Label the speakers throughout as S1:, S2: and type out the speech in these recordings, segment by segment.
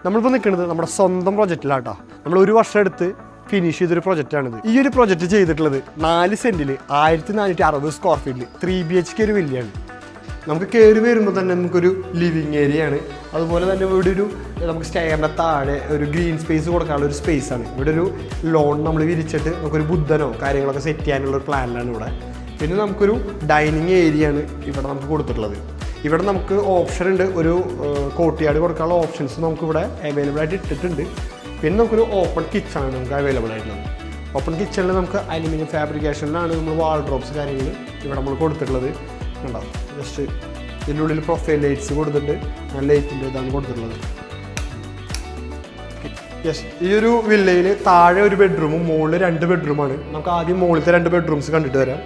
S1: നമ്മളിപ്പോൾ നിൽക്കുന്നത് നമ്മുടെ സ്വന്തം പ്രൊജക്റ്റിലാട്ടോ. നമ്മൾ ഒരു വർഷം എടുത്ത് ഫിനിഷ് ചെയ്തൊരു പ്രൊജക്റ്റാണിത്. ഈ ഒരു പ്രൊജക്റ്റ് ചെയ്തിട്ടുള്ളത് 4 സെൻറ്റിൽ 1460 സ്ക്വയർ ഫീറ്റിൽ 3 BHK ഒരു വില്ലയാണ്. നമുക്ക് കയറി വരുമ്പോൾ തന്നെ നമുക്കൊരു ലിവിങ് ഏരിയ ആണ്. അതുപോലെ തന്നെ ഇവിടെ ഒരു നമുക്ക് സ്റ്റെയറിൻ്റെ താഴെ ഒരു ഗ്രീൻ സ്പേസ് കൊടുക്കാനുള്ള ഒരു സ്പേസ് ആണ്. ഇവിടെ ഒരു ലോൺ നമ്മൾ വിരിച്ചിട്ട് നമുക്കൊരു ബുദ്ധനോ കാര്യങ്ങളൊക്കെ സെറ്റ് ചെയ്യാനുള്ള ഒരു പ്ലാനിലാണ് ഇവിടെ. പിന്നെ നമുക്കൊരു ഡൈനിങ് ഏരിയ ആണ് ഇവിടെ നമുക്ക് കൊടുത്തിട്ടുള്ളത്. ഇവിടെ നമുക്ക് ഓപ്ഷൻ ഉണ്ട്, ഒരു കോർട്ട്യാർഡ് കൊടുക്കാനുള്ള ഓപ്ഷൻസ് നമുക്കിവിടെ അവൈലബിൾ ആയിട്ട് ഇട്ടിട്ടുണ്ട്. പിന്നെ നമുക്കൊരു ഓപ്പൺ കിച്ചണാണ് നമുക്ക് അവൈലബിൾ ആയിട്ടുള്ളത്. ഓപ്പൺ കിച്ചണിൽ നമുക്ക് അലുമിനിയം ഫാബ്രിക്കേഷനിലാണ് നമ്മൾ വാൾഡ്രോബ്സ് കാര്യങ്ങൾ ഇവിടെ നമ്മൾ കൊടുത്തിട്ടുള്ളത്. ഉണ്ടാവും ജസ്റ്റ് ഇതിൻ്റെ ഉള്ളിൽ പ്രൊഫൈൽ ലൈറ്റ്സ് കൊടുത്തിട്ട് നല്ല ലൈറ്റിൻ്റെ ഇതാണ് കൊടുത്തിട്ടുള്ളത്. യെസ്, ഈ ഒരു വില്ലയിൽ താഴെ ഒരു ബെഡ്റൂമും മുകളിൽ 2 ബെഡ്റൂമാണ്. നമുക്ക് ആദ്യം മുകളിലത്തെ 2 ബെഡ്റൂംസ് കണ്ടിട്ട് വരാം.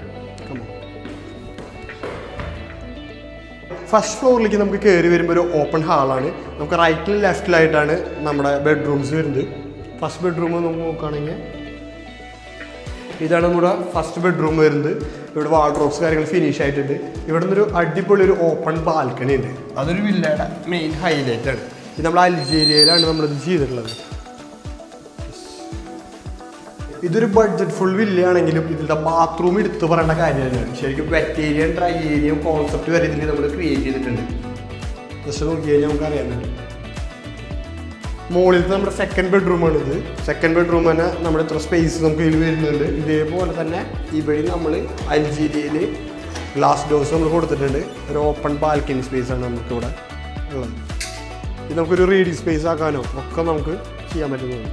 S1: ഫസ്റ്റ് ഫ്ലോറിലേക്ക് നമുക്ക് കയറി വരുമ്പോൾ ഒരു ഓപ്പൺ ഹാളാണ്. നമുക്ക് റൈറ്റിലും ലെഫ്റ്റിലായിട്ടാണ് നമ്മുടെ ബെഡ്റൂംസ് വരുന്നത്. ഫസ്റ്റ് ബെഡ്റൂം നമുക്ക് നോക്കുകയാണെങ്കിൽ ഇതാണ് നമ്മുടെ ഫസ്റ്റ് ബെഡ്റൂം വരുന്നത്. ഇവിടെ വാർഡ്രോബ്സ് കാര്യങ്ങൾ ഫിനിഷ് ആയിട്ടുണ്ട്. ഇവിടെ നിന്നൊരു അടിപൊളി ഒരു ഓപ്പൺ ബാൽക്കണി ഉണ്ട്. അതൊരു വില്ലയുടെ മെയിൻ ഹൈലൈറ്റ് ആണ്. ഇത് നമ്മൾ അൽജീരിയയിലാണ് നമ്മളിത് ചെയ്തിട്ടുള്ളത്. ഇതൊരു ബഡ്ജറ്റ് ഫുൾ വില്ലയാണെങ്കിലും ഇതിൻ്റെ ബാത്റൂം എടുത്ത് പറയേണ്ട കാര്യമാണ്. ശരിക്കും വെറ്റ് ഏരിയയും ഡ്രൈ ഏരിയയും കോൺസെപ്റ്റ് വരെ ഇതിൽ നമ്മൾ ക്രിയേറ്റ് ചെയ്തിട്ടുണ്ട്. ജസ്റ്റ് നോക്കി കഴിഞ്ഞാൽ നമുക്ക് അറിയാൻ പറ്റും. മുകളിലത്തെ നമ്മുടെ സെക്കൻഡ് ബെഡ്റൂമാണിത്. സെക്കൻഡ് ബെഡ്റൂം തന്നെ നമ്മുടെ ഇത്ര സ്പേസ് നമുക്ക് ഇതിൽ വരുന്നുണ്ട്. ഇതേപോലെ തന്നെ ഇവിടെ നമ്മൾ അൽജീരിയയിൽ ഗ്ലാസ് ഡോർസ് നമ്മൾ കൊടുത്തിട്ടുണ്ട്. ഒരു ഓപ്പൺ ബാൽക്കണി സ്പേസാണ് നമുക്കിവിടെ ഉള്ളത്. ഇത് നമുക്കൊരു റീഡിങ് സ്പേസ് ആക്കാനോ ഒക്കെ നമുക്ക് ചെയ്യാൻ പറ്റുന്നതാണ്.